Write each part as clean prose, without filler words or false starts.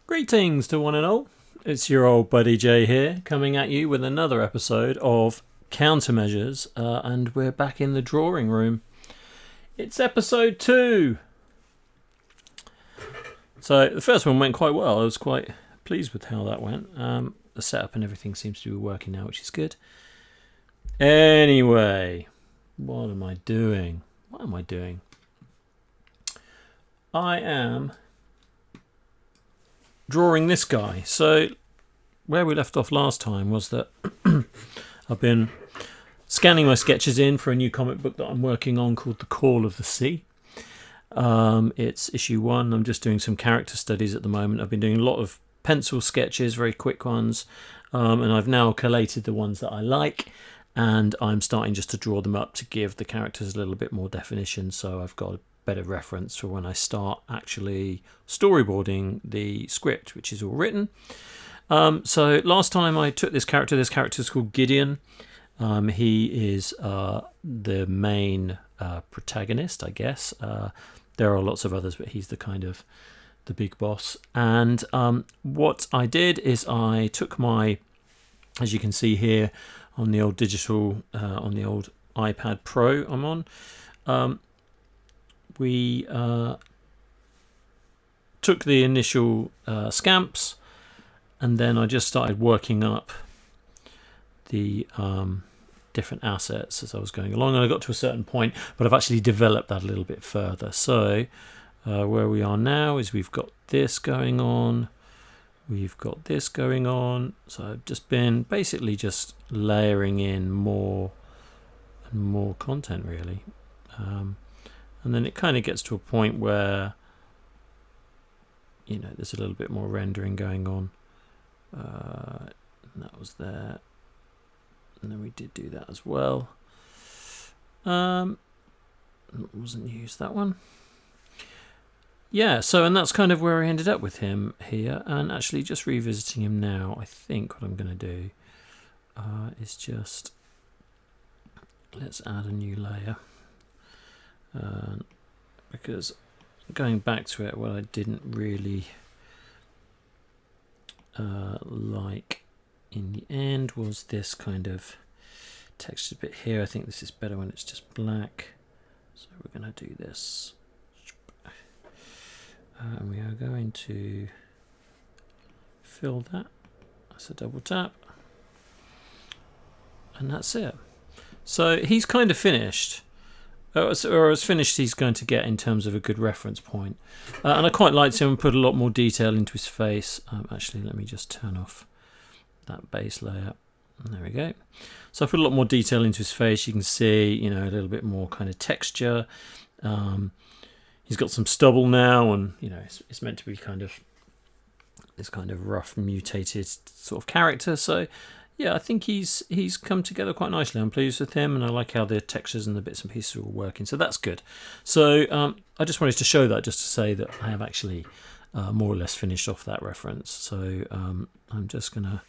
Greetings to one and all. It's your old buddy Jay here, coming at you with another episode of Countermeasures, and we're back in the drawing room. It's episode 2. So the first one went quite well. I was quite pleased with how that went. The setup and everything seems to be working now, which is good. Anyway, what am I doing? I am drawing this guy. So where we left off last time was that I've been scanning my sketches in for a new comic book that I'm working on called The Call of the Sea. It's issue 1. I'm just doing some character studies at the moment. I've been doing a lot of pencil sketches, very quick ones, and I've now collated the ones that I like, and I'm starting just to draw them up to give the characters a little bit more definition, so I've got a better reference for when I start actually storyboarding the script, which is all written. So last time I took this character is called Gideon. He is the main protagonist, I guess. There are lots of others, but he's the kind of the big boss. And what I did is I took my, as you can see here on the old digital, on the old iPad Pro I'm on, we took the initial scamps, and then I just started working up the different assets as I was going along, and I got to a certain point, but I've actually developed that a little bit further. So where we are now is we've got this going on, we've got this going on, so I've just been basically just layering in more and more content really, and then it kind of gets to a point where, you know, there's a little bit more rendering going on. And that was there. And then we did do that as well. It wasn't used, that one. Yeah, so, and that's kind of where I ended up with him here. And actually just revisiting him now, I think what I'm going to do is just, let's add a new layer. Because going back to it, what I didn't really like in the end was this kind of texture bit here. I think this is better when it's just black, so we're going to do this, and we are going to fill that. That's a double tap, and that's it. So he's kind of finished, or as finished he's going to get in terms of a good reference point. And I quite liked him and put a lot more detail into his face. Actually, let me just turn off that base layer. There we go. So I put a lot more detail into his face. You can see, you know, a little bit more kind of texture. He's got some stubble now, and you know, it's meant to be kind of this kind of rough, mutated sort of character. So yeah, I think he's come together quite nicely. I'm pleased with him, and I like how the textures and the bits and pieces are all working. So that's good. So I just wanted to show that, just to say that I have actually more or less finished off that reference. So I'm just going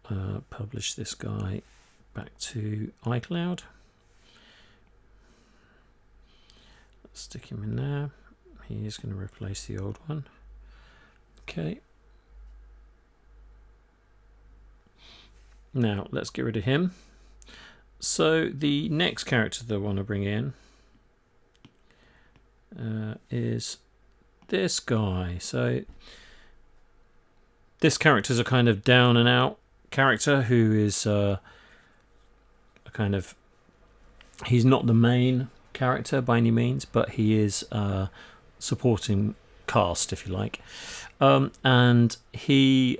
to publish this guy back to iCloud. Let's stick him in there. He is going to replace the old one. Okay. Now let's get rid of him. So the next character that I want to bring in is this guy. So this character is a kind of down and out character who is a kind of, he's not the main character by any means, but he is supporting cast, if you like, and he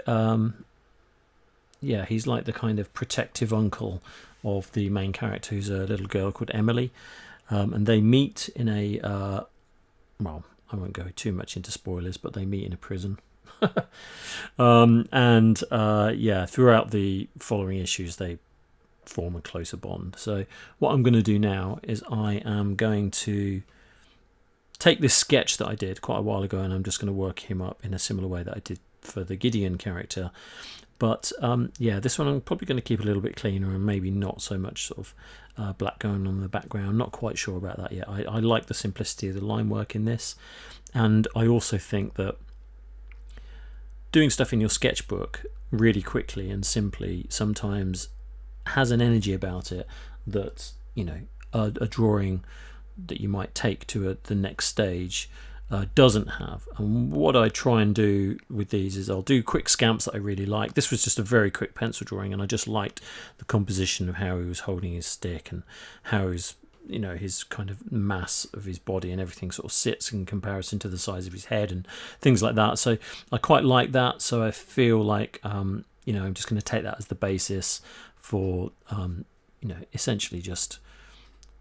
yeah, he's like the kind of protective uncle of the main character, who's a little girl called Emily, and they meet in a well, I won't go too much into spoilers, but they meet in a prison. And yeah, throughout the following issues they form a closer bond. So what I'm going to do now is I am going to take this sketch that I did quite a while ago, and I'm just going to work him up in a similar way that I did for the Gideon character, But yeah, this one I'm probably going to keep a little bit cleaner and maybe not so much sort of black going on in the background. Not quite sure about that yet. I like the simplicity of the line work in this, and I also think that doing stuff in your sketchbook really quickly and simply sometimes has an energy about it that, you know, a drawing that you might take to the next stage doesn't have. And what I try and do with these is I'll do quick scamps that I really like. This was just a very quick pencil drawing, and I just liked the composition of how he was holding his stick and how his, you know, his kind of mass of his body and everything sort of sits in comparison to the size of his head and things like that. So I quite like that. So I feel like you know, I'm just going to take that as the basis for you know, essentially just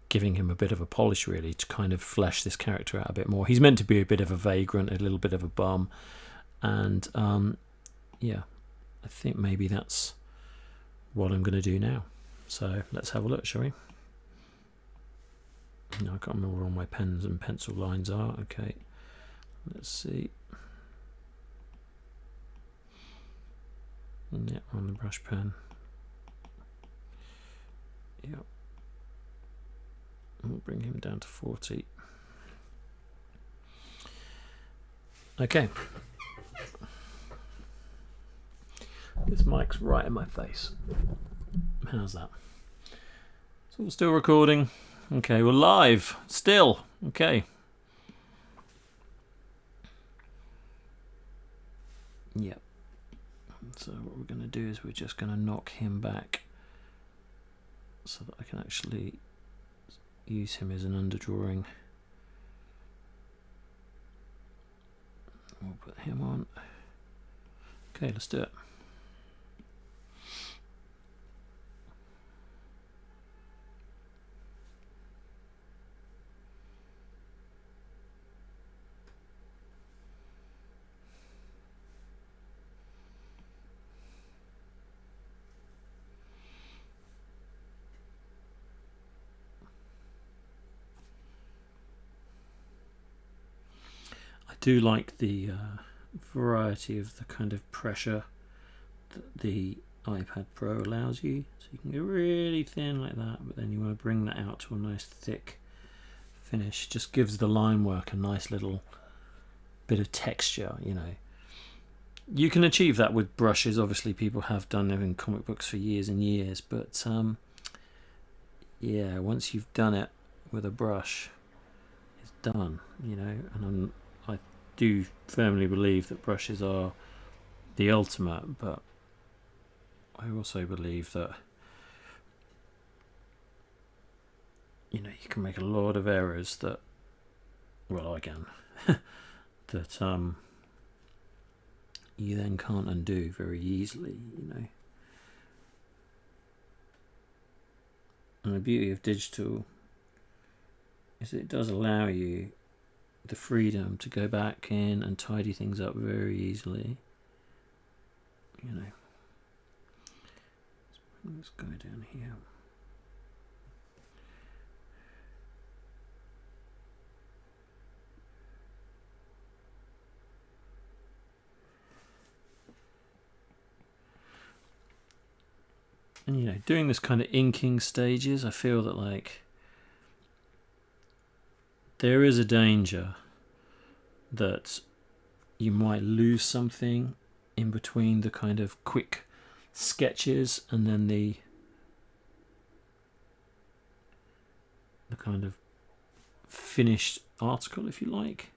giving him a bit of a polish, really, to kind of flesh this character out a bit more. He's meant to be a bit of a vagrant, a little bit of a bum, and yeah, I think maybe that's what I'm going to do now. So let's have a look, shall we? No, I can't remember where all my pens and pencil lines are. Okay, let's see. Yeah, on the brush pen. Yep. We'll bring him down to 40. Okay. This mic's right in my face. How's that? So we're still recording. Okay, we're live still. Okay. Yep. So what we're going to do is we're just going to knock him back so that I can actually use him as an underdrawing. We'll put him on. Okay, let's do it. I do like the variety of the kind of pressure that the iPad Pro allows you. So you can go really thin like that, but then you want to bring that out to a nice thick finish. Just gives the line work a nice little bit of texture, you know. You can achieve that with brushes. Obviously people have done them in comic books for years and years, but yeah, once you've done it with a brush, it's done, you know. And I do firmly believe that brushes are the ultimate, but I also believe that, you know, you can make a lot of errors that, well, I can, that you then can't undo very easily, you know. And the beauty of digital is it does allow you the freedom to go back in and tidy things up very easily, you know. Let's go down here. And you know, doing this kind of inking stages, I feel that like there is a danger that you might lose something in between the kind of quick sketches and then the kind of finished article, if you like.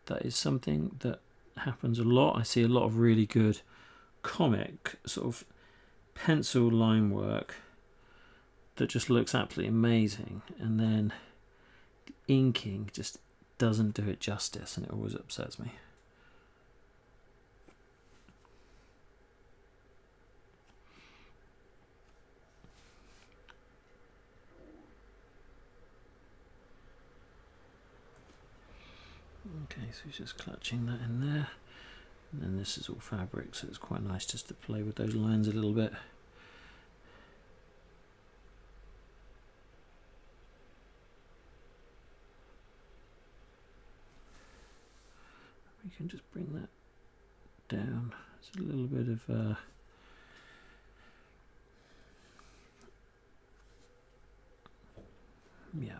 That is something that happens a lot. I see a lot of really good comic sort of pencil line work that just looks absolutely amazing, and then the inking just doesn't do it justice, and it always upsets me. Okay, so he's just clutching that in there, and then this is all fabric, so it's quite nice just to play with those lines a little bit. We can just bring that down. It's a little bit of Yeah.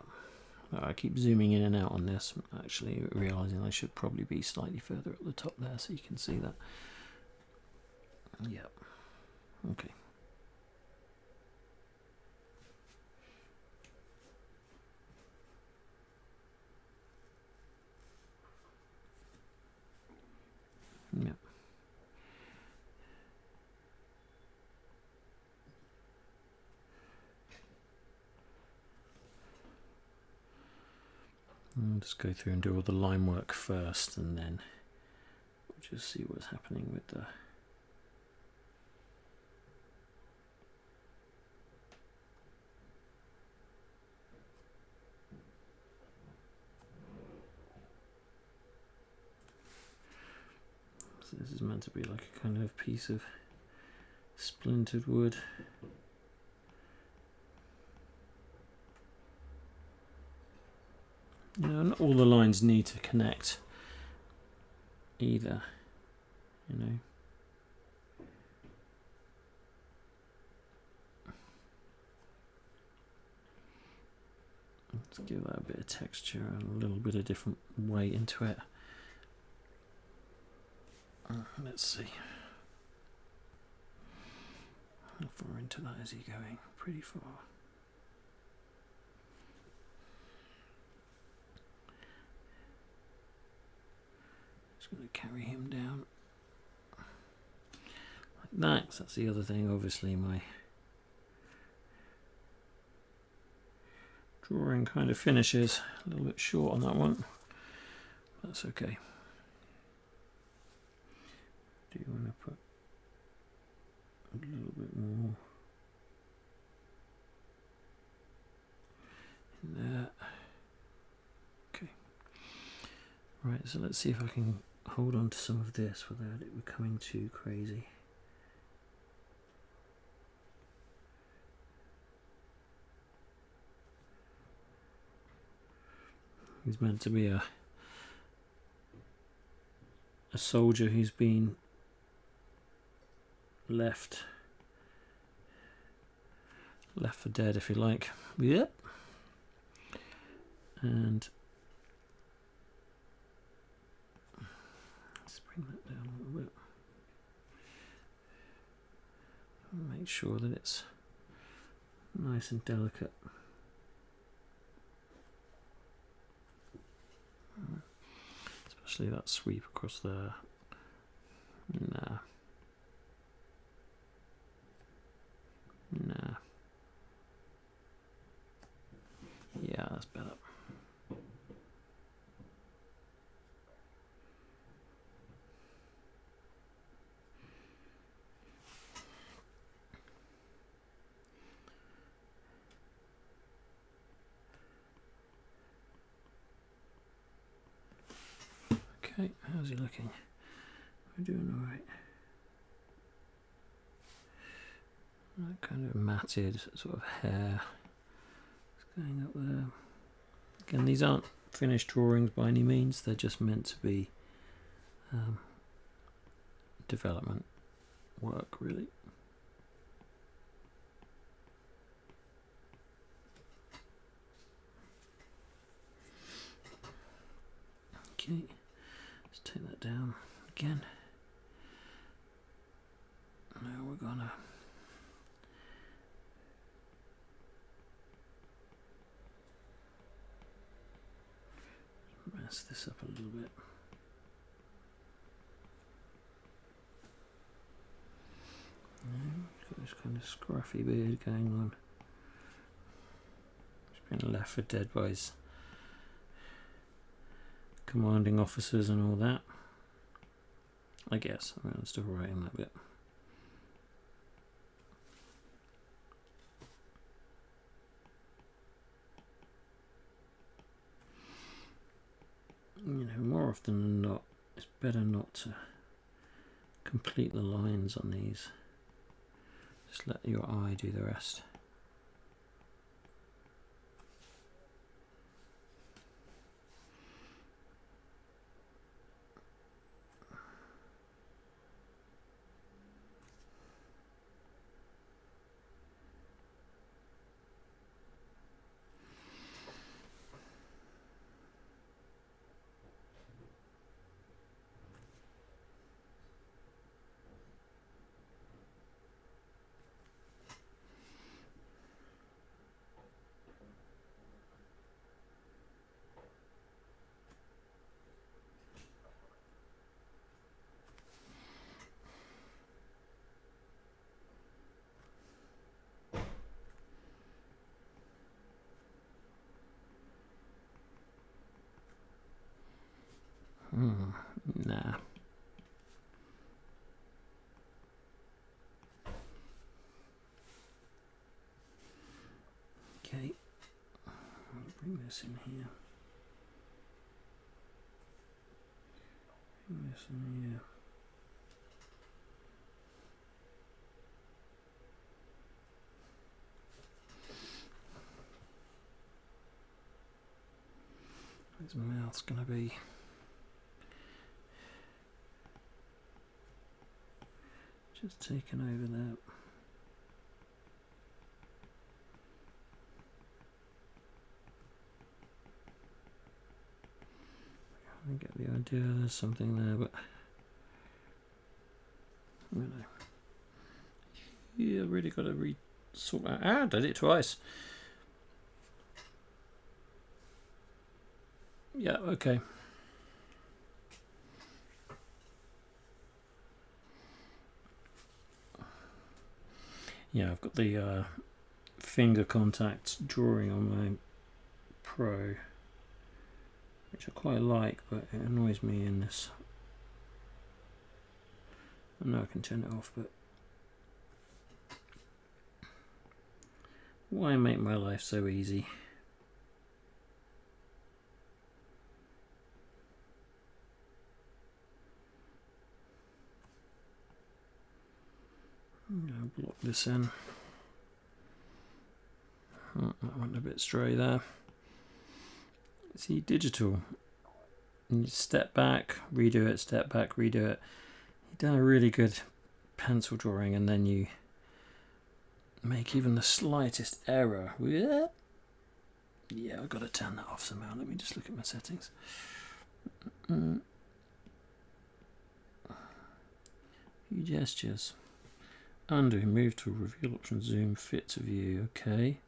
I keep zooming in and out on this, actually realising I should probably be slightly further at the top there so you can see that. Yeah. Okay. Yeah. I'll just go through and do all the line work first, and then we'll just see what's happening with the so this is meant to be like a kind of piece of splintered wood. You know, not all the lines need to connect either, you know. Let's give that a bit of texture and a little bit of different weight into it. Let's see. How far into that is he going? Pretty far. Just going to carry him down like that. 'Cause that's the other thing. Obviously, my drawing kind of finishes a little bit short on that one. That's okay. Do you want to put a little bit more in there? Okay. Right, so let's see if I can hold on to some of this without it becoming too crazy. He's meant to be a soldier who's been left for dead, if you like. Yep. And let's bring that down a little bit. Make sure that it's nice and delicate. Especially that sweep across there. Nah. Yeah, that's better. Okay, how's he looking? We're doing alright. That kind of matted sort of hair is going up there. Again, these aren't finished drawings by any means, they're just meant to be development work, really. Okay, let's take that down again. Now we're gonna mess this up a little bit. Got this kind of scruffy beard going on. He's been left for dead by his commanding officers and all that. I guess. I mean, I'm still writing that bit. You know, more often than not, it's better not to complete the lines on these. Just let your eye do the rest. Nah. Okay, I'll bring this in here. Bring this in here. His mouth's going to be just taken over there. I get the idea there's something there, but I don't know. Yeah, really got to sort that out. Did it twice. Yeah, okay. Yeah, I've got the finger contact drawing on my Pro, which I quite like, but it annoys me in this. I know I can turn it off, but why make my life so easy? I'll block this in. Oh, that went a bit stray there. See, digital. And you step back, redo it, step back, redo it. You've done a really good pencil drawing, and then you make even the slightest error. Yeah, I've got to turn that off somehow. Let me just look at my settings. Few gestures. Undo, move to reveal option, zoom, fit to view. Okay.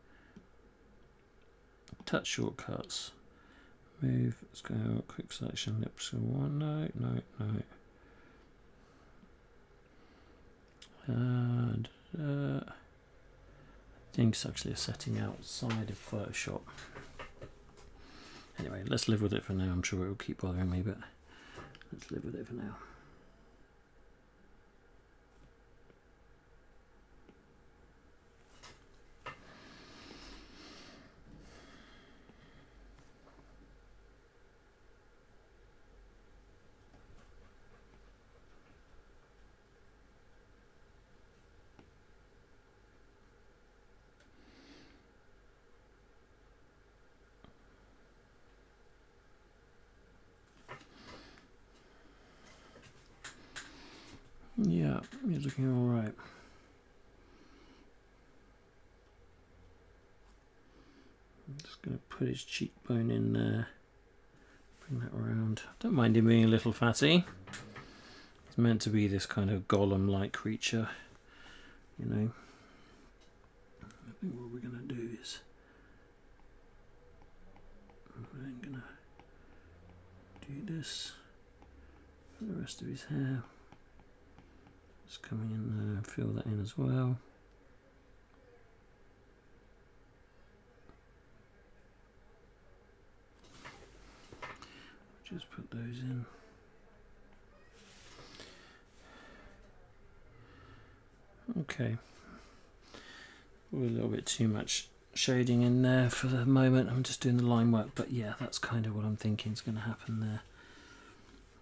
Touch shortcuts. Move, let's go, quick selection, lips, one, no. And I think it's actually a setting outside of Photoshop. Anyway, let's live with it for now. I'm sure it will keep bothering me, but let's live with it for now. Yeah, you're looking all right. I'm just going to put his cheekbone in there. Bring that around. Don't mind him being a little fatty. He's meant to be this kind of golem-like creature, you know. I think what we're going to do is I'm going to do this for the rest of his hair. Just coming in there and fill that in as well. Just put those in. Okay. Probably a little bit too much shading in there for the moment. I'm just doing the line work, but yeah, that's kind of what I'm thinking is going to happen there.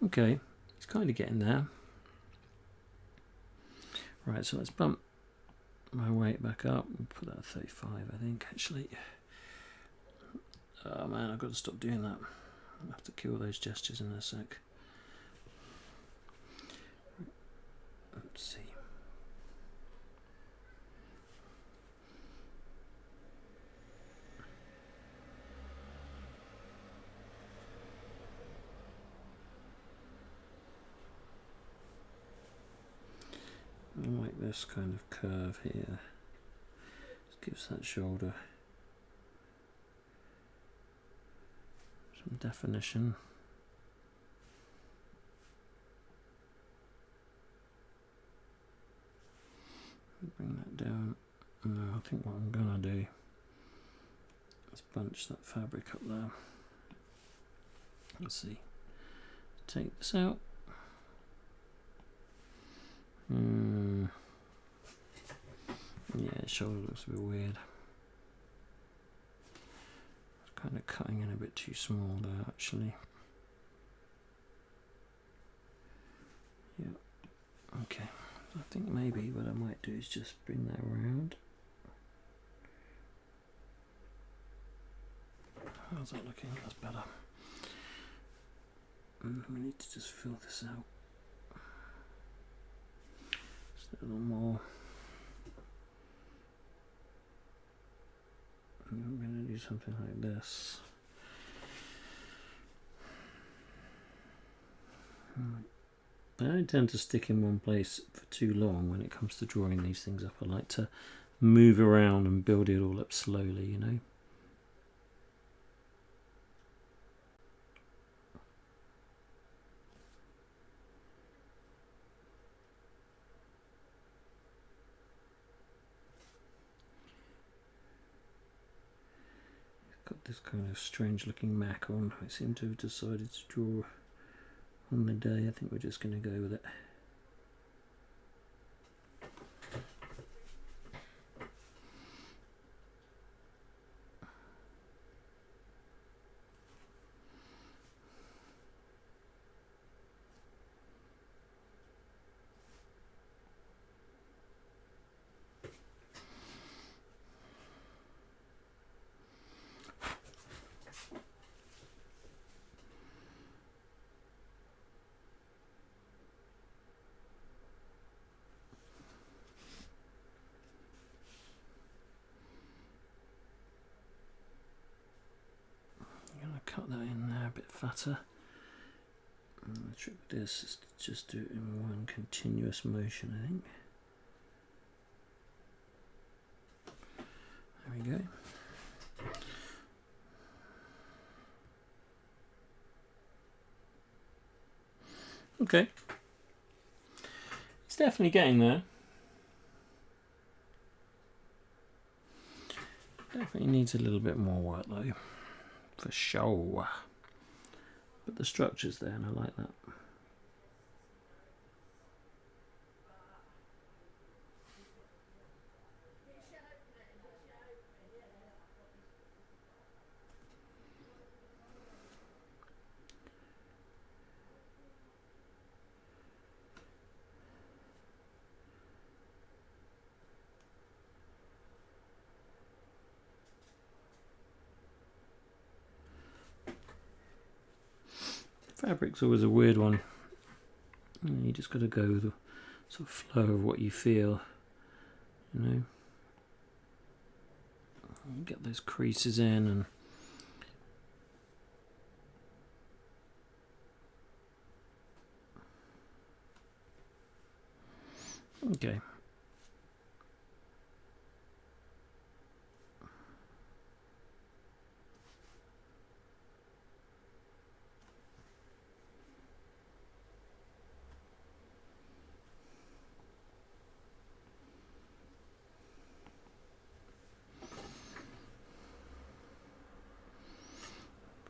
Okay, it's kind of getting there. Right, so let's bump my weight back up. We'll put that at 35, I think, actually. Oh man, I've got to stop doing that. I'll have to kill those gestures in a sec. Let's see. I like this kind of curve here. Just gives that shoulder some definition. Bring that down. No, I think what I'm gonna do is bunch that fabric up there. Let's see. take this out. Yeah, his shoulder looks a bit weird. It's kind of cutting in a bit too small there, actually. Yeah. Okay. I think maybe what I might do is just bring that around. How's that looking? That's better. We need to just fill this out. Just a little more. I'm going to do something like this. I don't tend to stick in one place for too long when it comes to drawing these things up. I like to move around and build it all up slowly, you know. Got this kind of strange looking Mac on. I seem to have decided to draw on the day. I think we're just going to go with it. Cut that in there a bit fatter. And the trick with this is to just do it in one continuous motion, I think. There we go. Okay. It's definitely getting there. Definitely needs a little bit more work though. For sure, but the structure's there and I like that. Fabric's always a weird one. You just got to go with the sort of flow of what you feel, you know. Get those creases in and okay.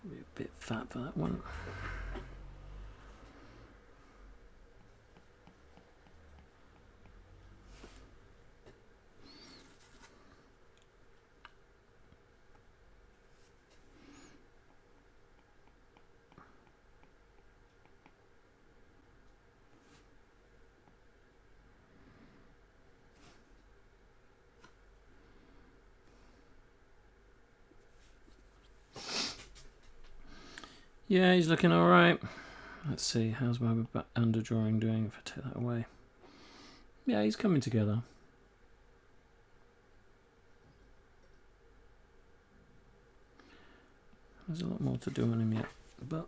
Probably a bit fat for that one. Yeah, he's looking alright. Let's see, how's my underdrawing doing if I take that away? Yeah, he's coming together. There's a lot more to do on him yet, but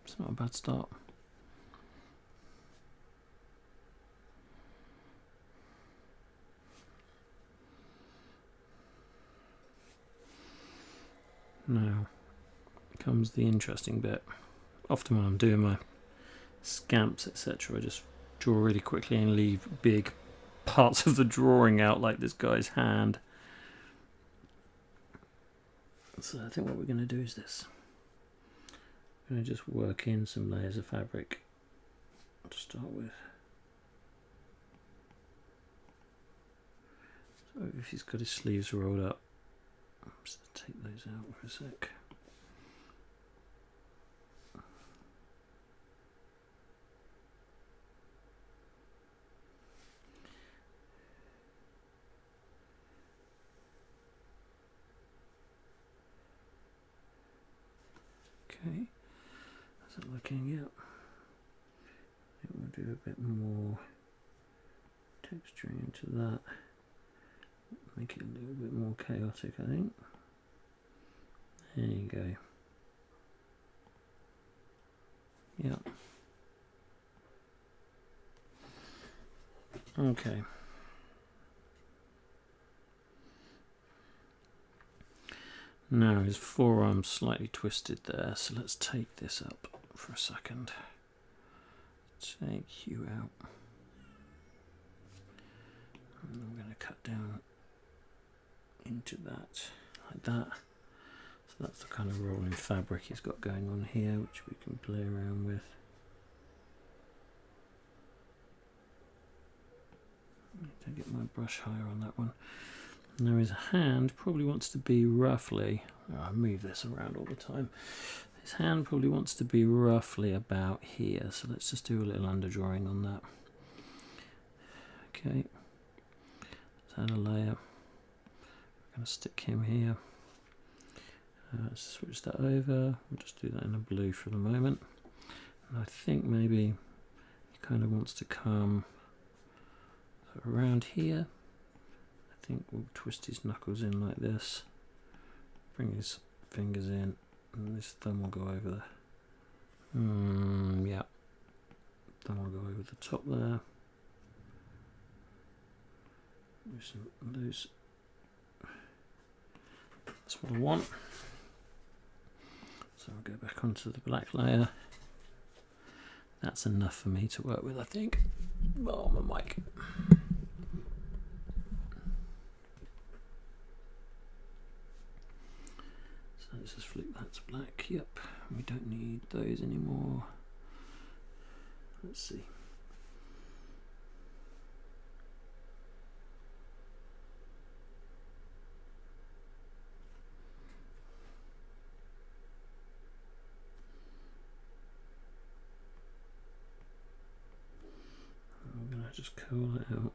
it's not a bad start. Now comes the interesting bit. Often when I'm doing my scamps, etc., I just draw really quickly and leave big parts of the drawing out, like this guy's hand. So I think what we're going to do is this. I'm going to I'm going to just work in some layers of fabric to start with. So if he's got his sleeves rolled up, I'm just going to take those out for a sec. Okay, how's that looking? Yep. I think we'll do a bit more texturing into that. Make it a little bit more chaotic, I think. There you go. Yep. Okay. Now his forearm's slightly twisted there, so let's take this up for a second. Take you out. And I'm going to cut down into that, like that. So that's the kind of rolling fabric he's got going on here, which we can play around with. I need to get my brush higher on that one. Now his hand probably wants to be roughly, I move this around all the time, his hand probably wants to be roughly about here, so let's just do a little underdrawing on that. Okay, let's add a layer. I'm going to stick him here. Let's switch that over, we'll just do that in a blue for the moment. And I think maybe he kind of wants to come around here. I think we'll twist his knuckles in like this, bring his fingers in, and this thumb will go over the, yeah, thumb will go over the top there. Loosen loose. That's what I want. So I'll go back onto the black layer. That's enough for me to work with, I think. Oh, my mic. Let's just flip that to black. Yep, we don't need those anymore. Let's see. I'm going to just curl it out.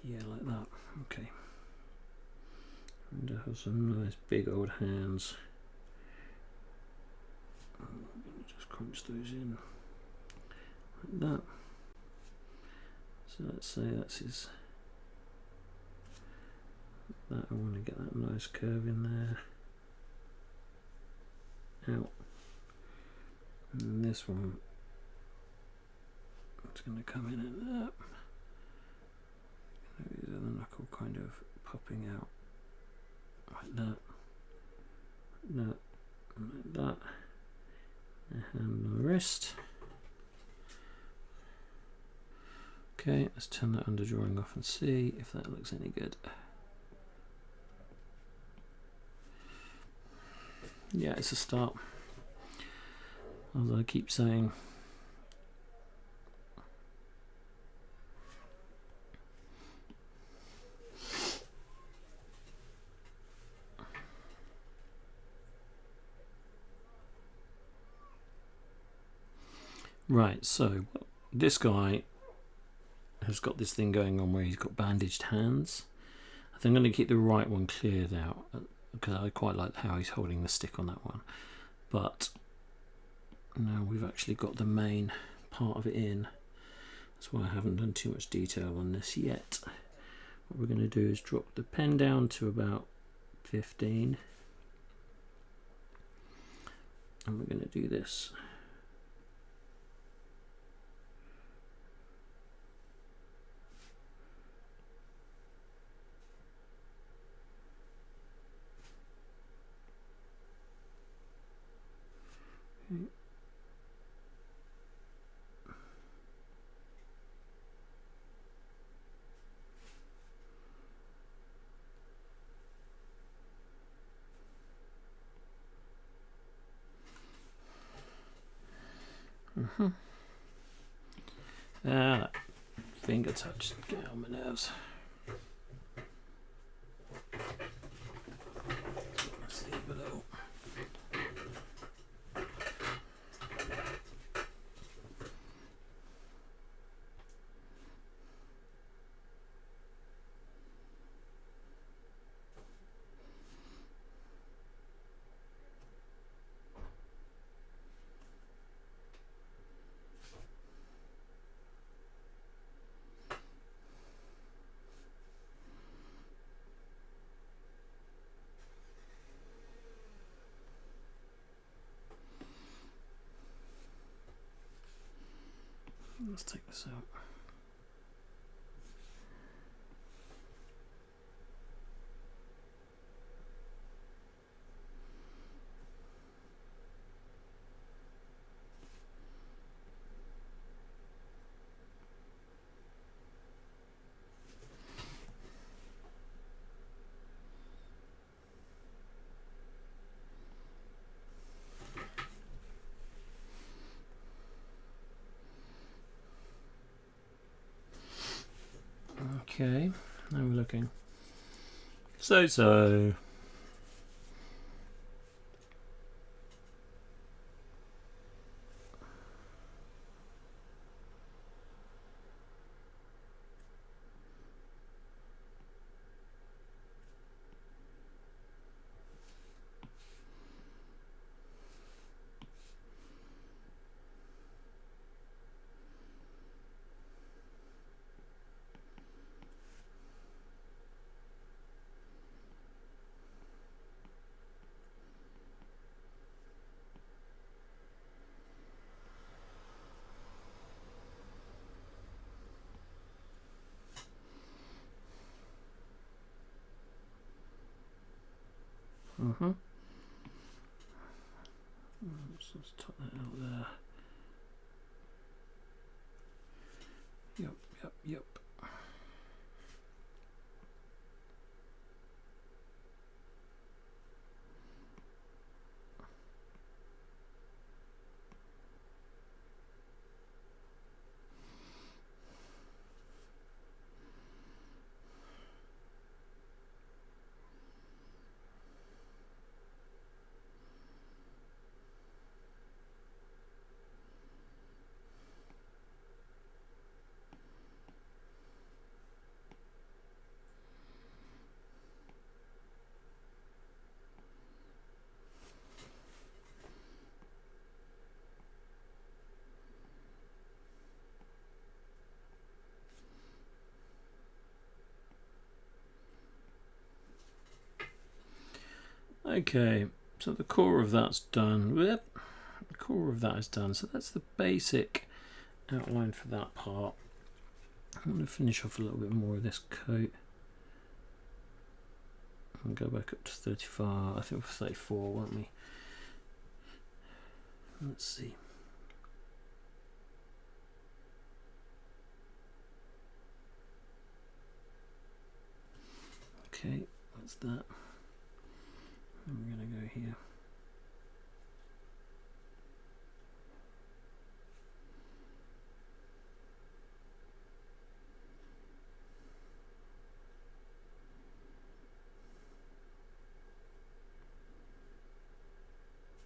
Yeah, like that. Okay. And I have some nice big old hands. I'm going to just crunch those in like that. So let's say that's his. That I want to get that nice curve in there. Out. And this one, it's going to come in at that. These are the knuckle kind of popping out like that, like that, a hand on the wrist. Okay, let's turn that underdrawing off and see if that looks any good. Yeah, it's a start. As I keep saying, right, so this guy has got this thing going on where he's got bandaged hands. I think I'm going to keep the right one cleared out because I quite like how he's holding the stick on that one. But now we've actually got the main part of it in. That's why I haven't done too much detail on this yet. What we're going to do is drop the pen down to about 15. And we're going to do this. That finger touch get on my nerves. Let's see below. Let's take this out. Okay, now we're looking. So. Let's tuck that out there. Yep. Okay, so the core of that's done. The core of that is done. So that's the basic outline for that part. I'm going to finish off a little bit more of this coat. And go back up to 35. I think we're 34, won't we? Let's see. Okay, that's that. And we're going to go here.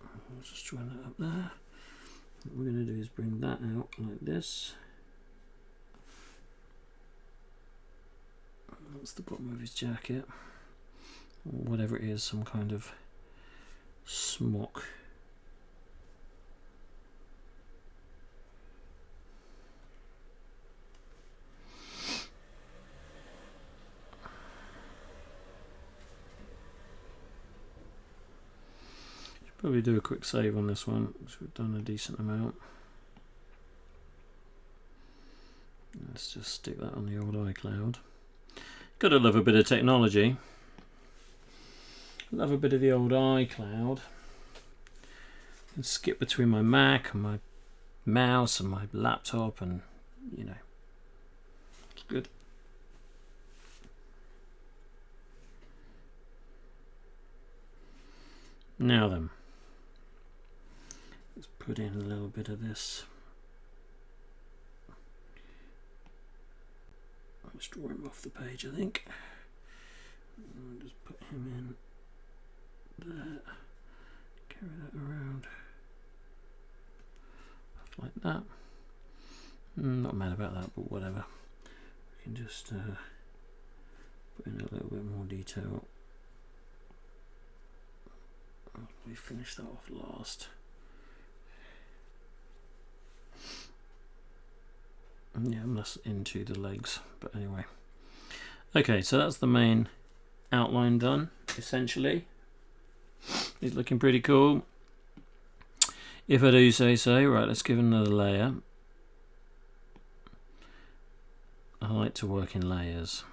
I'll just join that up there. What we're going to do is bring that out like this. That's the bottom of his jacket, or whatever it is, some kind of smock. Should probably do a quick save on this one because we've done a decent amount. Let's just stick that on the old iCloud. Gotta love a bit of technology. Love a bit of the old iCloud. And skip between my Mac and my mouse and my laptop, and you know, it's good. Now then, let's put in a little bit of this Let's draw him off the page, I think. I'll just put him in there. Carry that around. Like that. Not mad about that, but whatever. We can just put in a little bit more detail. We finished that off last. Yeah, I'm less into the legs, but anyway. Okay, so that's the main outline done, essentially. It's looking pretty cool. If I do say so, right, let's give it another layer. I like to work in layers.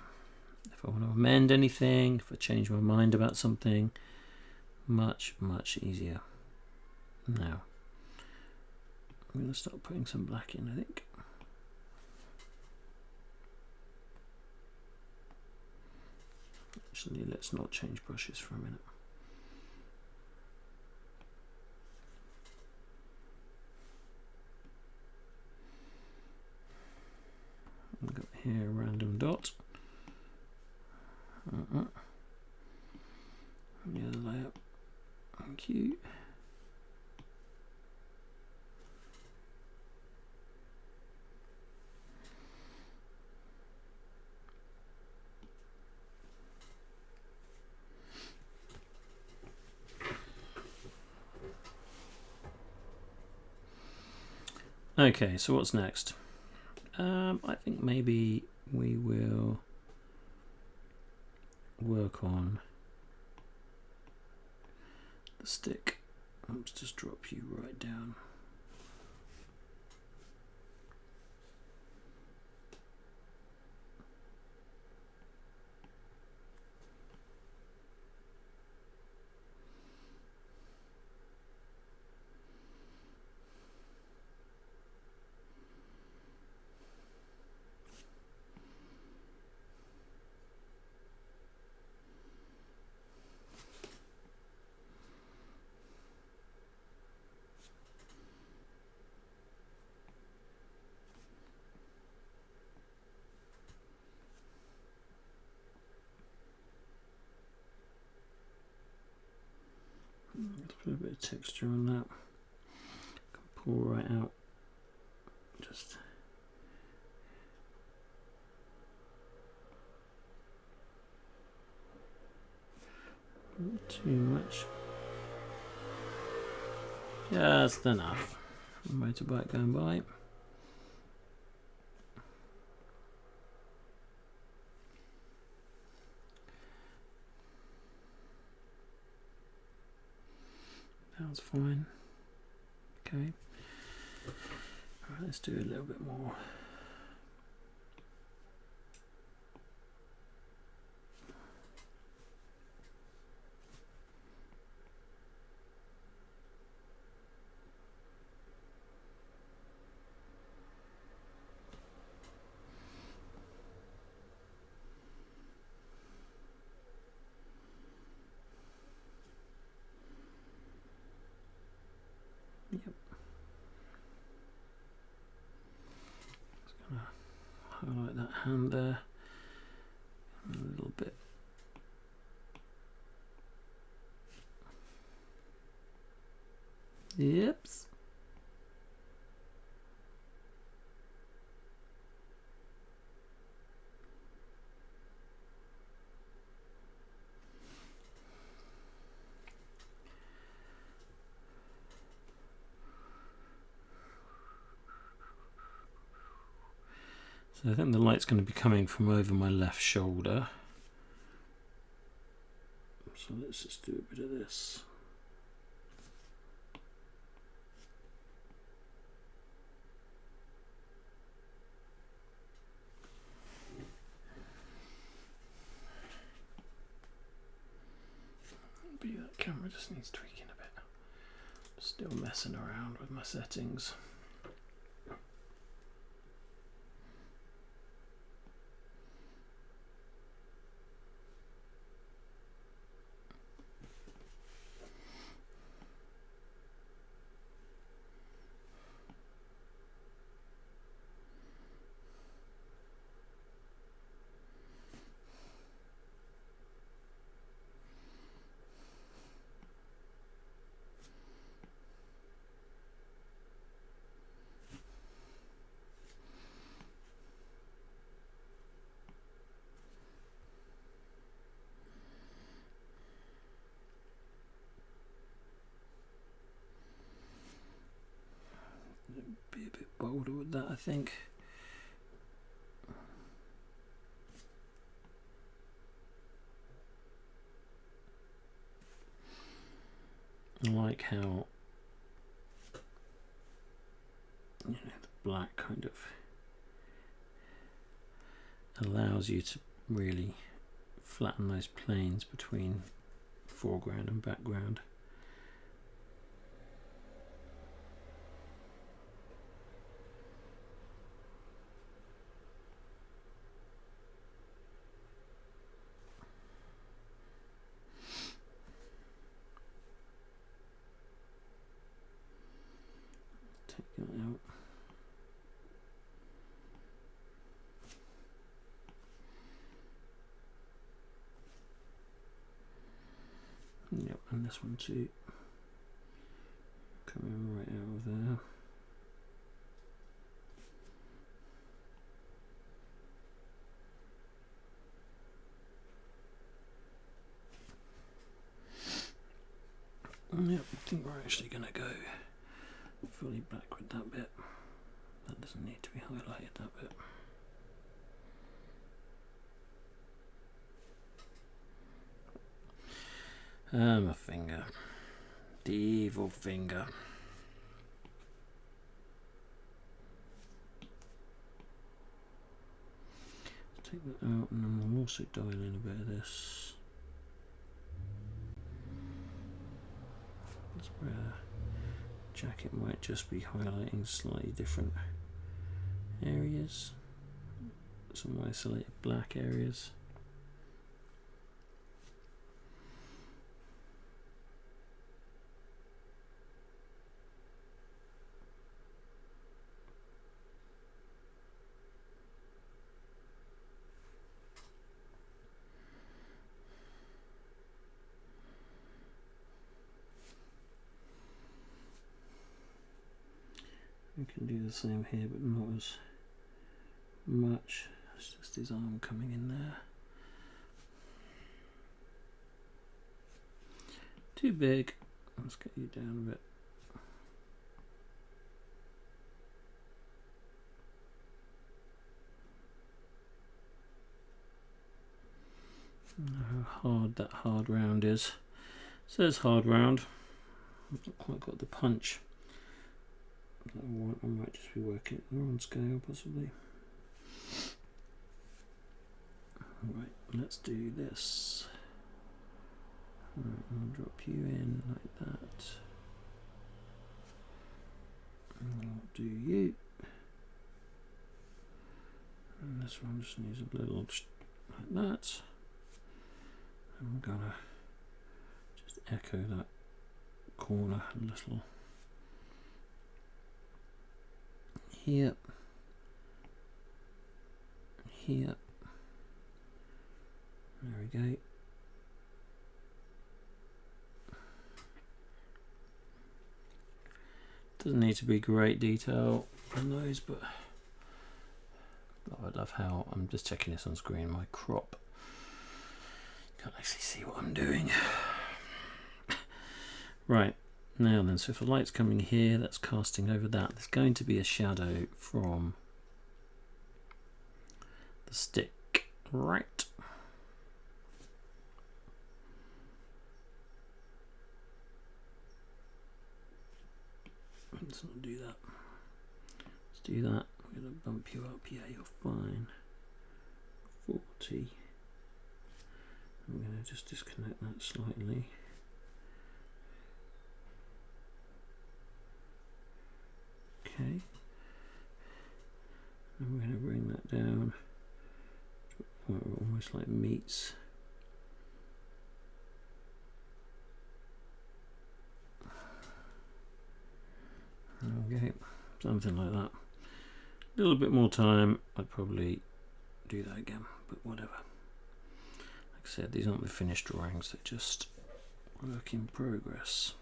If I want to amend anything, if I change my mind about something, much easier. Now, I'm going to start putting some black in, I think. Actually, let's not change brushes for a minute. I've got here a random dot. The other layer. Thank you. Okay, so what's next? I think maybe we will work on the stick. Let's just drop you right down. Let's put a bit of texture on that. Can pull right out. Just not too much. Just enough. Motorbike going by. That's fine. Okay. Alright, let's do a little bit more. Yep. Just gonna highlight that hand there a little bit. Yep. So I think the light's going to be coming from over my left shoulder. So let's just do a bit of this. Maybe that camera just needs tweaking a bit. Still messing around with my settings. Be a bit bolder with that, I think. I like how the black kind of allows you to really flatten those planes between foreground and background. Take that out. Yep, and this one too. Coming right out of there. Yep, I think we're actually going to go fully black with that bit. That doesn't need to be highlighted, that bit. My finger. The evil finger. Let's take that out, and then we'll also dial in a bit of this. That's where jacket might just be highlighting slightly different areas, some isolated black areas. We can do the same here, but not as much. It's just his arm coming in there. Too big. Let's get you down a bit. How hard that hard round is. It says hard round. I've not quite got the punch. I might just be working at the wrong scale, possibly. Right, let's do this. Right, I'll drop you in like that. And I'll do you. And this one just needs a little like that. I'm gonna just echo that corner a little. Here, here, there we go. Doesn't need to be great detail on those, but I love how I'm just checking this on screen. My crop, can't actually see what I'm doing. Right. Now then, so if the light's coming here, that's casting over that. There's going to be a shadow from the stick, right? Let's not do that. Let's do that. We're going to bump you up. Yeah, you're fine. 40. I'm going to just disconnect that slightly. Okay, and we're going to bring that down to a point where it almost like meets. Okay, something like that. A little bit more time, I'd probably do that again, but whatever. Like I said, these aren't the finished drawings, they're just work in progress.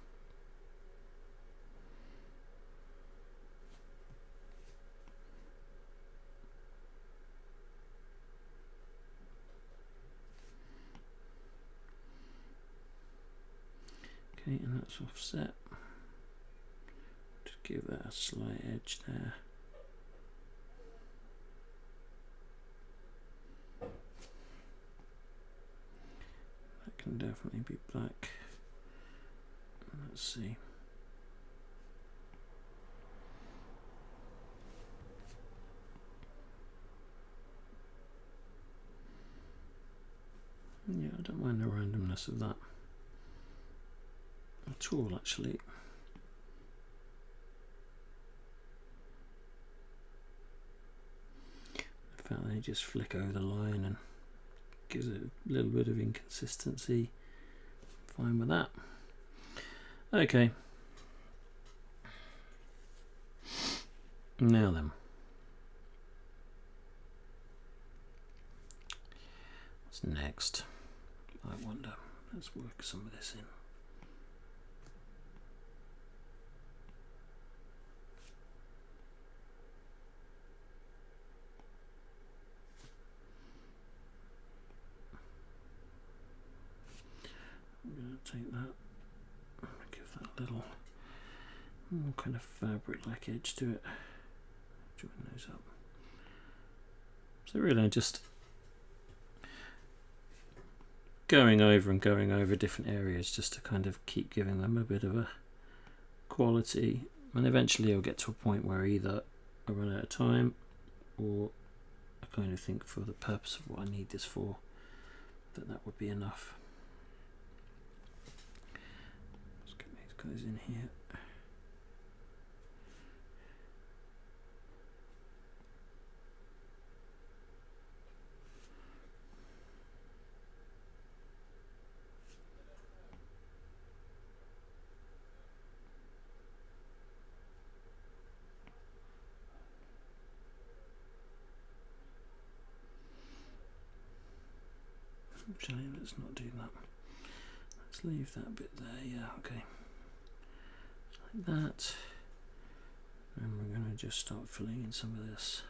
Okay, and that's offset. Just give that a slight edge there. That can definitely be black. Let's see. Yeah, I don't mind the randomness of that at all, actually. The fact they just flick over the line and gives it a little bit of inconsistency. Fine with that. Okay. Now then. What's next? I wonder. Let's work some of this in. I'm going to take that, give that a little more kind of fabric-like edge to it. Join those up. So really just going over different areas just to kind of keep giving them a bit of a quality, and eventually I'll get to a point where either I run out of time or I kind of think for the purpose of what I need this for that would be enough. Let's get these guys in here. Actually, let's not do that. Let's leave that bit there. Yeah, okay. Like that. And we're going to just start filling in some of this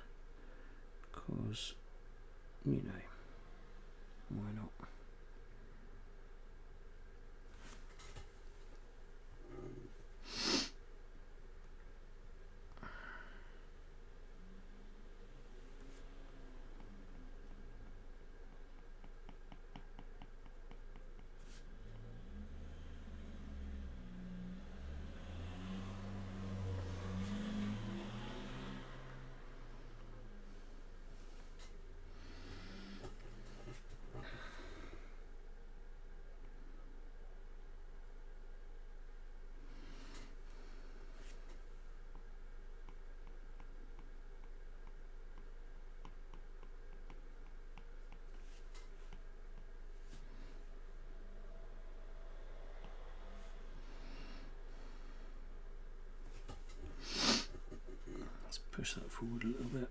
because, you know, why not? Push that forward a little bit.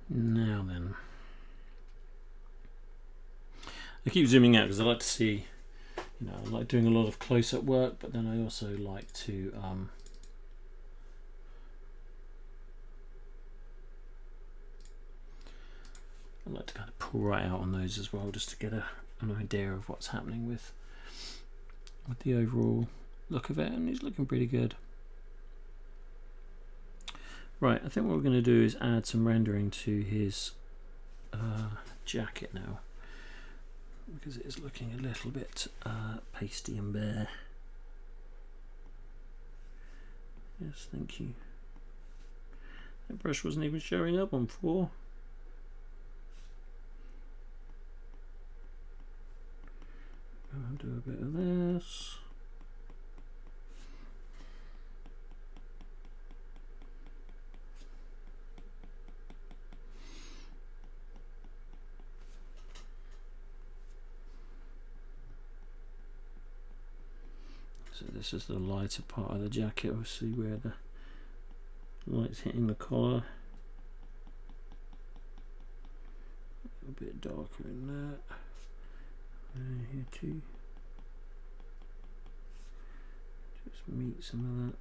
Now then. I keep zooming out because I like to see, you know, I like doing a lot of close-up work, but then I also like to kind of pull right out on those as well, just to get an idea of what's happening with the overall look of it, and it's looking pretty good. Right, I think what we're going to do is add some rendering to his jacket now, because it is looking a little bit pasty and bare. Yes, thank you. That brush wasn't even showing up on 4. I'll do a bit of this. So this is the lighter part of the jacket, obviously where the light's hitting the collar. little bit darker in that. Here too. Just meet some of that.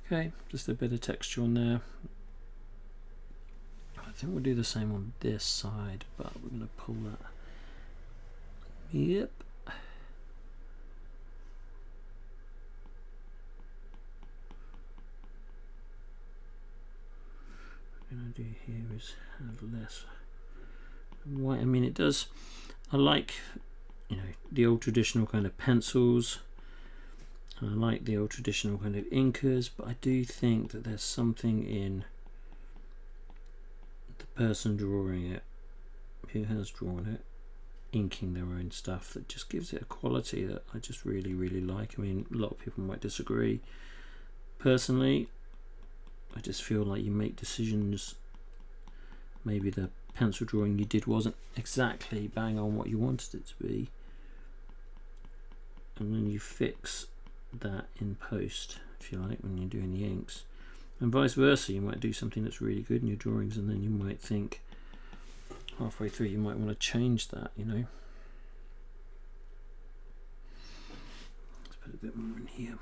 Okay, just a bit of texture on there. I think we'll do the same on this side, but we're going to pull that. Yep. What I'm going to do here is have less white. I mean, it does. I like, you know, the old traditional kind of pencils. I like the old traditional kind of inkers, but I do think that there's something in the person drawing it, who has drawn it, inking their own stuff, that just gives it a quality that I just really, really like. I mean, a lot of people might disagree. Personally, I just feel like you make decisions. Maybe the pencil drawing you did wasn't exactly bang on what you wanted it to be, and then you fix that in post, if you like, when you're doing the inks. And vice versa, you might do something that's really good in your drawings, and then you might think halfway through you might want to change that, you know. Let's put a bit more in here.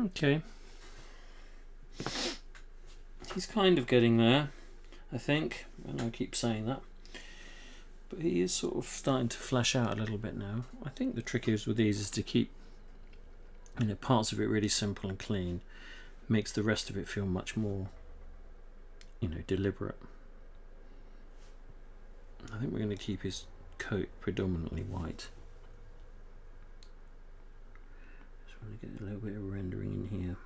Okay, he's kind of getting there, I think. I know I keep saying that, but he is sort of starting to flesh out a little bit now. I think the trick is with these is to keep, you know, parts of it really simple and clean. Makes the rest of it feel much more, you know, deliberate. I think we're going to keep his coat predominantly white. Just want to get a little bit of rendering in here.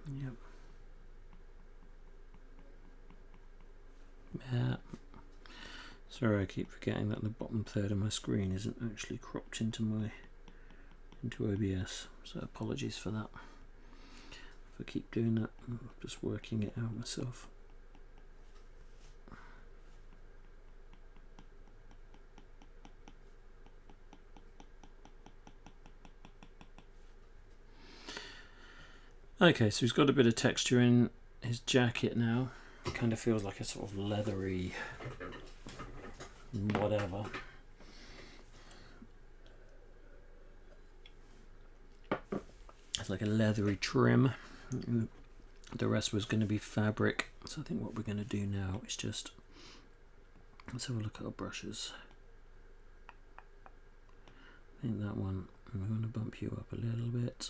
Yep. Yeah. Sorry, I keep forgetting that the bottom third of my screen isn't actually cropped into OBS, so apologies for that. If I keep doing that, I'm just working it out myself. Okay, so he's got a bit of texture in his jacket now. It kind of feels like a sort of leathery whatever. It's like a leathery trim. The rest was going to be fabric. So I think what we're going to do now is just, let's have a look at our brushes. I think that one, I'm going to bump you up a little bit.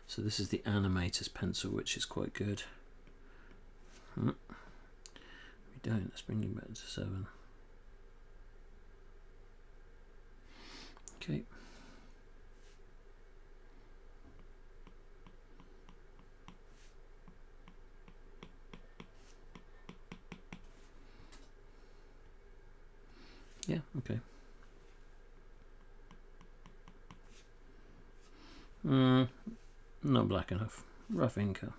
So this is the Animator's pencil, which is quite good. We don't, let's bring it back to 7. Okay. Yeah, okay. Not black enough. Rough inker.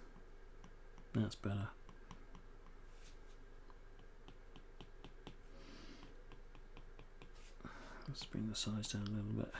That's better. Let's bring the size down a little bit.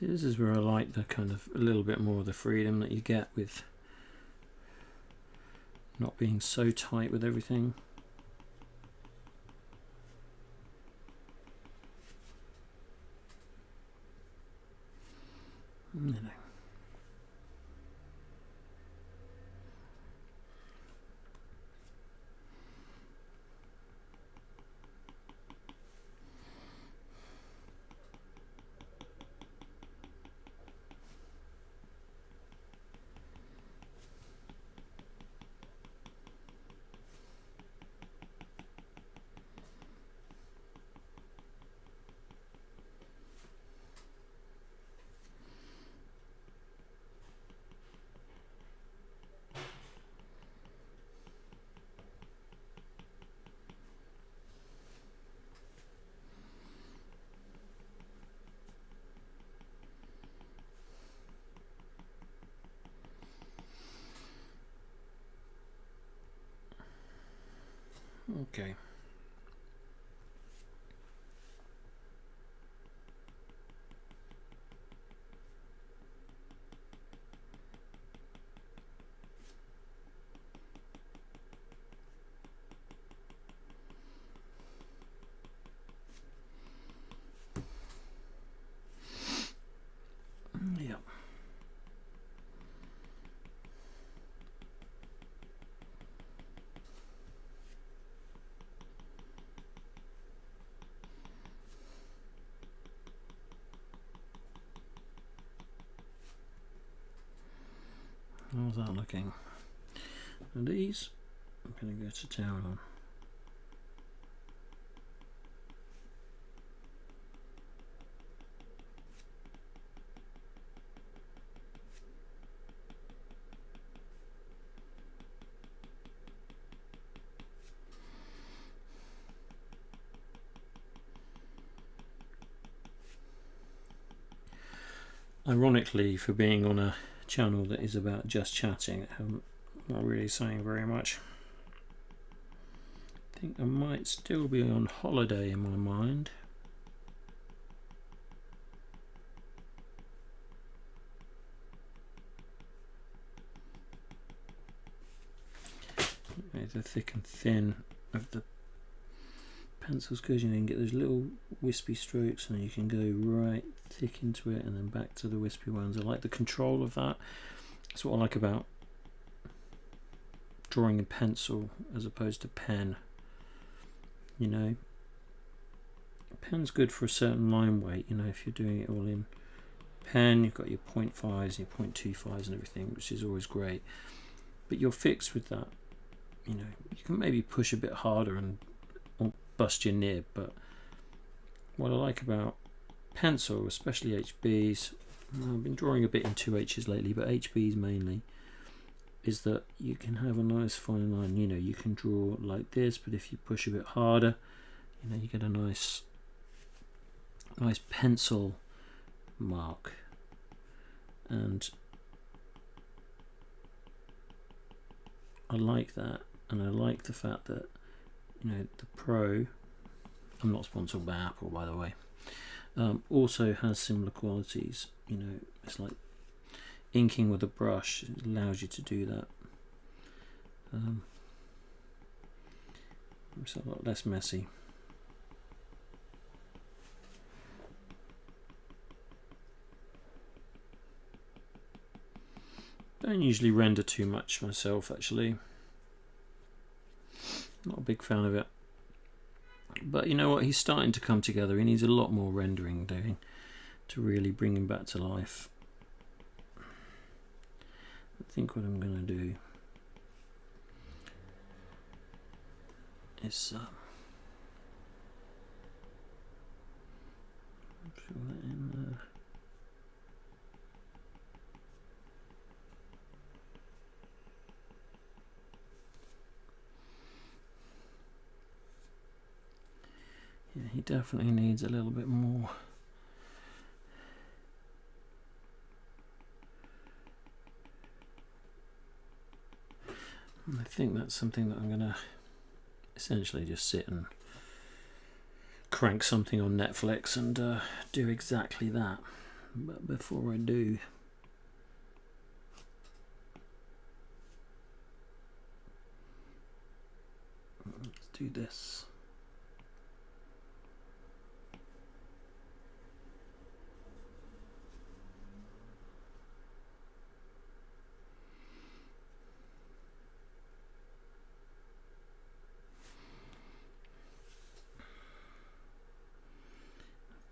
This is where I like the kind of a little bit more of the freedom that you get with not being so tight with everything. You know. Okay. Yeah. How's that looking? And these, I'm going to go to town on. Ironically, for being on a channel that is about just chatting, I'm not really saying very much. I think I might still be on holiday in my mind. The thick and thin of the pencils, because you can get those little wispy strokes and you can go right thick into it and then back to the wispy ones. I like the control of that. That's what I like about drawing in pencil as opposed to pen. You know, pen's good for a certain line weight. You know, if you're doing it all in pen, you've got your 0.5s and your 0.25s and everything, which is always great, but you're fixed with that. You know, you can maybe push a bit harder and bust your nib, but what I like about pencil, especially HBs, I've been drawing a bit in 2Hs lately, but HBs mainly, is that you can have a nice fine line. You know, you can draw like this, but if you push a bit harder, you know, you get a nice pencil mark. And I like that, and I like the fact that, you know, the Pro, I'm not sponsored by Apple, by the way, also has similar qualities. You know, it's like inking with a brush, it allows you to do that. It's a lot less messy. Don't usually render too much myself, actually. Not a big fan of it. But you know what, he's starting to come together. He needs a lot more rendering doing to really bring him back to life. I think what I'm going to do is fill that in there. Yeah, he definitely needs a little bit more. And I think that's something that I'm going to essentially just sit and crank something on Netflix and do exactly that. But before I do, let's do this.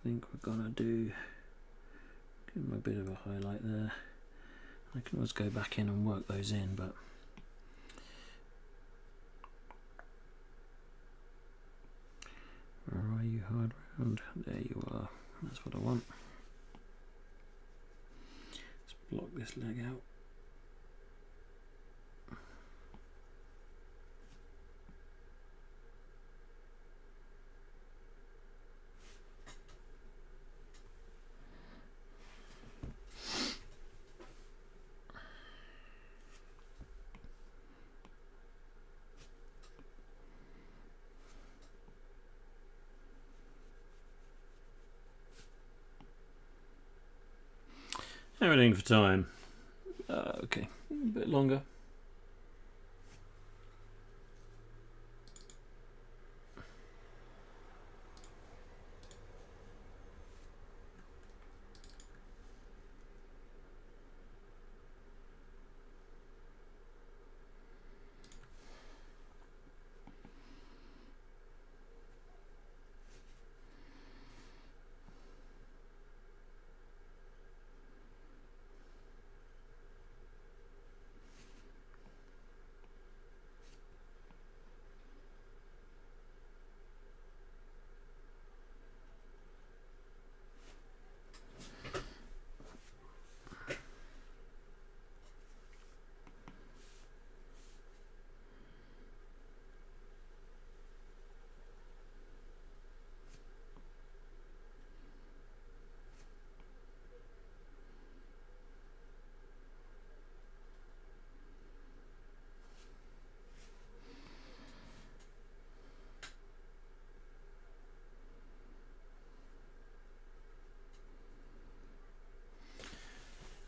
I think we're gonna do, give them a bit of a highlight there. I can always go back in and work those in, but where are you, hard round? There you are. That's what I want. Let's block this leg out. Everything for time. Okay, a bit longer.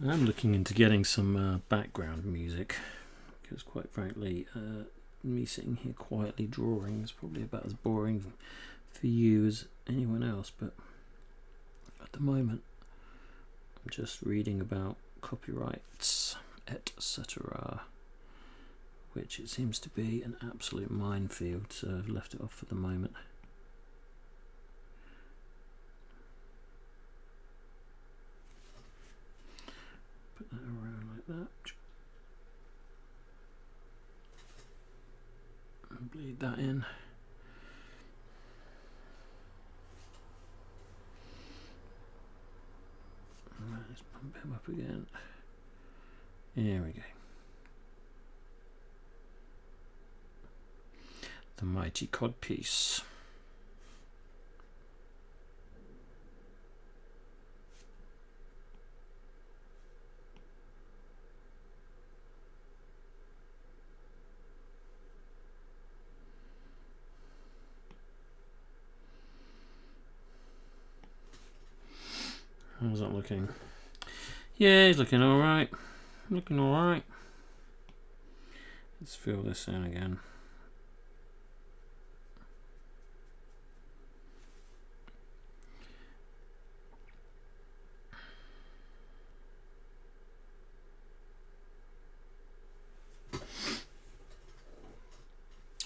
I'm looking into getting some background music, because quite frankly, me sitting here quietly drawing is probably about as boring for you as anyone else, but at the moment I'm just reading about copyrights, etc., which it seems to be an absolute minefield, so I've left it off for the moment. Put that around like that and bleed that in. Let's pump him up again. Here we go. The mighty codpiece. How's that looking? Yeah, he's looking alright. Looking alright. Let's fill this in again.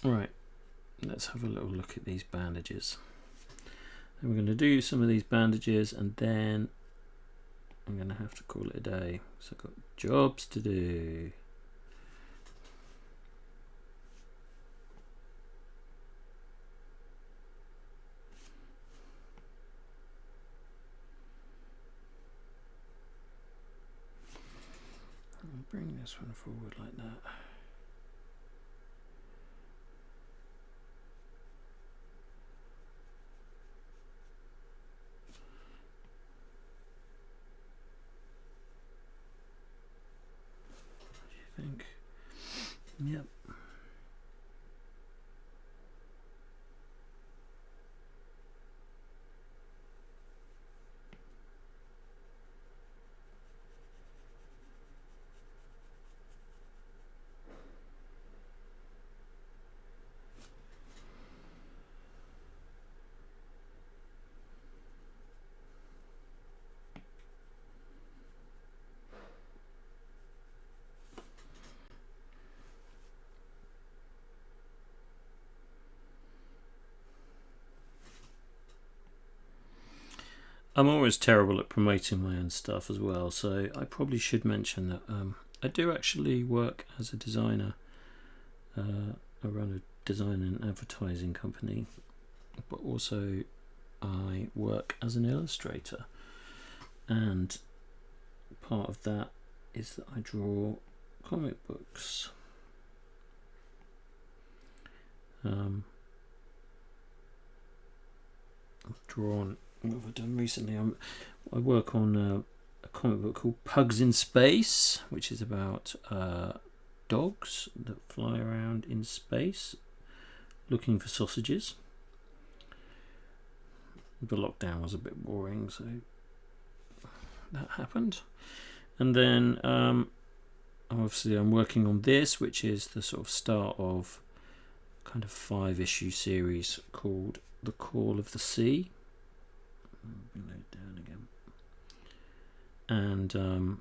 Right, let's have a little look at these bandages. And we're going to do some of these bandages and then I'm going to have to call it a day. So I've got jobs to do. I'll bring this one forward like that. Think. Yep. I'm always terrible at promoting my own stuff as well, so I probably should mention that I do actually work as a designer. I run a design and advertising company, but also I work as an illustrator, and part of that is that I draw comic books. I've drawn, what have I done recently? I work on a comic book called Pugs in Space, which is about dogs that fly around in space looking for sausages. The lockdown was a bit boring, so that happened. And then obviously I'm working on this, which is the sort of start of kind of 5-issue series called The Call of the Sea. Bring that down again. And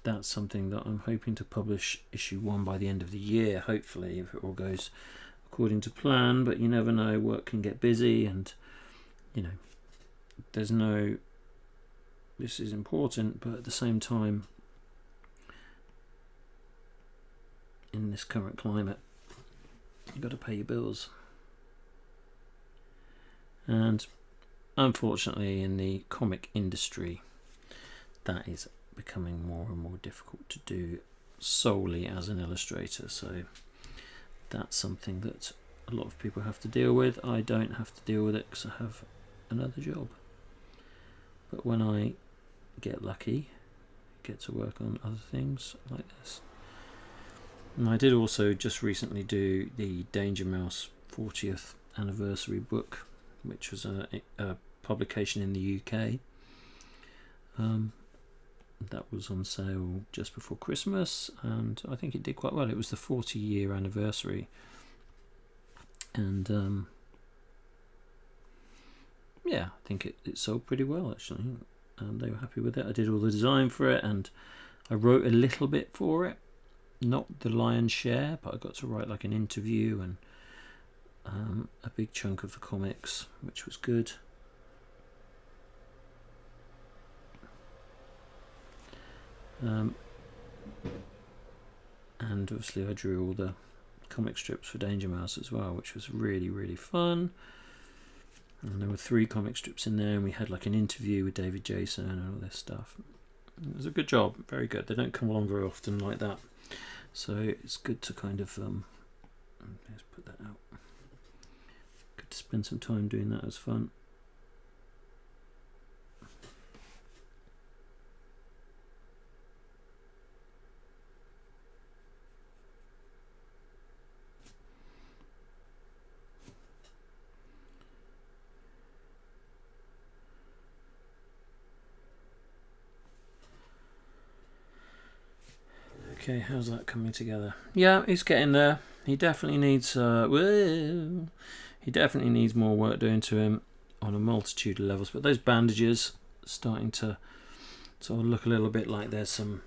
that's something that I'm hoping to publish issue 1 by the end of the year, hopefully, if it all goes according to plan. But you never know, work can get busy, and you know, there's no, this is important, but at the same time, in this current climate, you've got to pay your bills. And unfortunately, in the comic industry, that is becoming more and more difficult to do solely as an illustrator. So that's something that a lot of people have to deal with. I don't have to deal with it because I have another job. But when I get lucky, get to work on other things like this. And I did also just recently do the Danger Mouse 40th anniversary book, which was a publication in the UK. That was on sale just before Christmas, and I think it did quite well. It was the 40-year anniversary, and yeah, I think it sold pretty well actually. They were happy with it. I did all the design for it, and I wrote a little bit for it, not the lion's share, but I got to write like an interview and a big chunk of the comics, which was good. And obviously I drew all the comic strips for Danger Mouse as well, which was really, really fun. And there were 3 comic strips in there, and we had like an interview with David Jason and all this stuff. It was a good job, very good. They don't come along very often like that, so it's good to kind of let's put that out. Good to spend some time doing that. It was fun. Okay, how's that coming together? Yeah, he's getting there. He definitely needs he definitely needs more work doing to him on a multitude of levels, but those bandages are starting to sort of look a little bit like there's some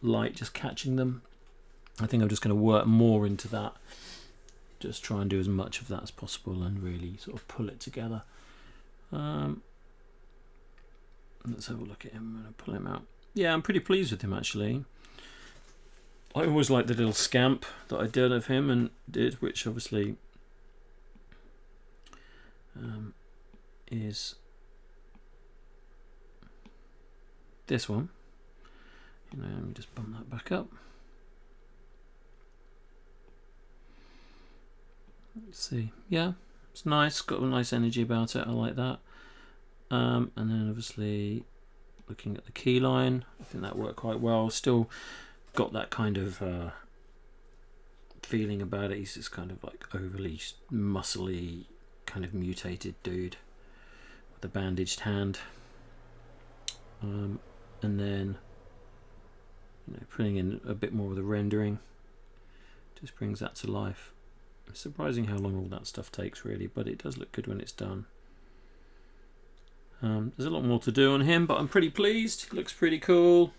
light just catching them. I think I'm just going to work more into that, just try and do as much of that as possible and really sort of pull it together. Let's have a look at him. I'm going to pull him out. Yeah, I'm pretty pleased with him actually. I always liked the little scamp that I did of him and did, which obviously is this one. You know, let me just bump that back up. Let's see. Yeah, it's nice. Got a nice energy about it. I like that. And then obviously looking at the key line, I think that worked quite well. Still got that kind of feeling about it. He's this kind of like overly muscly, kind of mutated dude with a bandaged hand. And then, you know, putting in a bit more of the rendering just brings that to life. It's surprising how long all that stuff takes really, but it does look good when it's done. There's a lot more to do on him, but I'm pretty pleased. He looks pretty cool.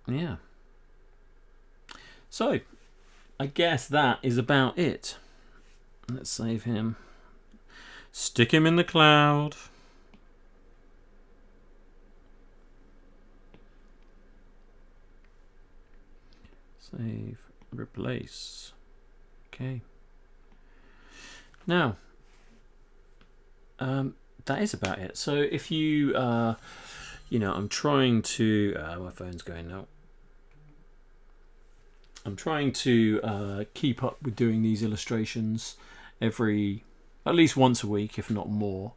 Yeah. So, I guess that is about it. Let's save him. Stick him in the cloud. Save, replace. Okay. Now, that is about it. So if you, I'm trying to, my phone's going now. I'm trying to keep up with doing these illustrations at least once a week, if not more,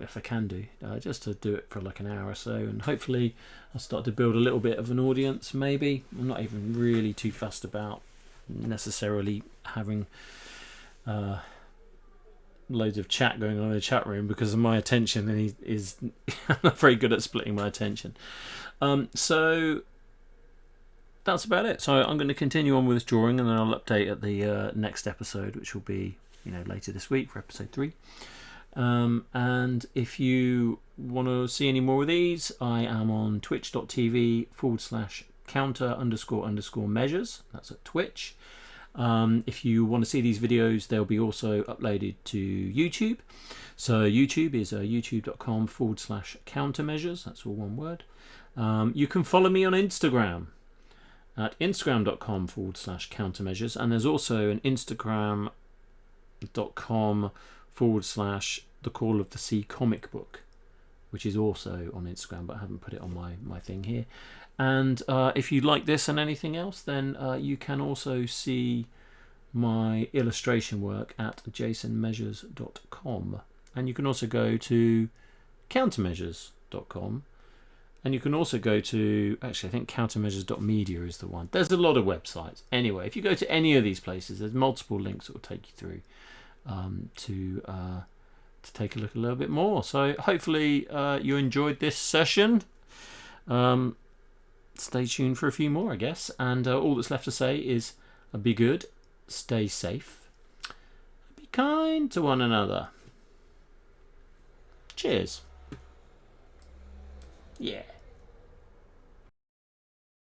if I can do, just to do it for like an hour or so, and hopefully I'll start to build a little bit of an audience. Maybe I'm not even really too fussed about necessarily having loads of chat going on in the chat room, because of my attention, and is I'm not very good at splitting my attention. So that's about it. So I'm going to continue on with this drawing, and then I'll update at the next episode, which will be later this week for episode 3. And if you want to see any more of these, I am on twitch.tv/counter__measures. That's at Twitch. If you want to see these videos, they'll be also uploaded to YouTube. So YouTube is youtube.com/countermeasures. That's all one word. You can follow me on Instagram at instagram.com/countermeasures, and there's also an instagram.com/the Call of the Sea comic book, which is also on Instagram, but I haven't put it on my thing here. And if you like this and anything else, then you can also see my illustration work at jasonmeasures.com, and you can also go to countermeasures.com, and you can also go to, actually I think countermeasures.media is the one. There's a lot of websites. Anyway, if you go to any of these places, there's multiple links that will take you through to take a look a little bit more. So hopefully you enjoyed this session. Stay tuned for a few more, I guess. And all that's left to say is be good, stay safe, be kind to one another. Cheers. Yeah.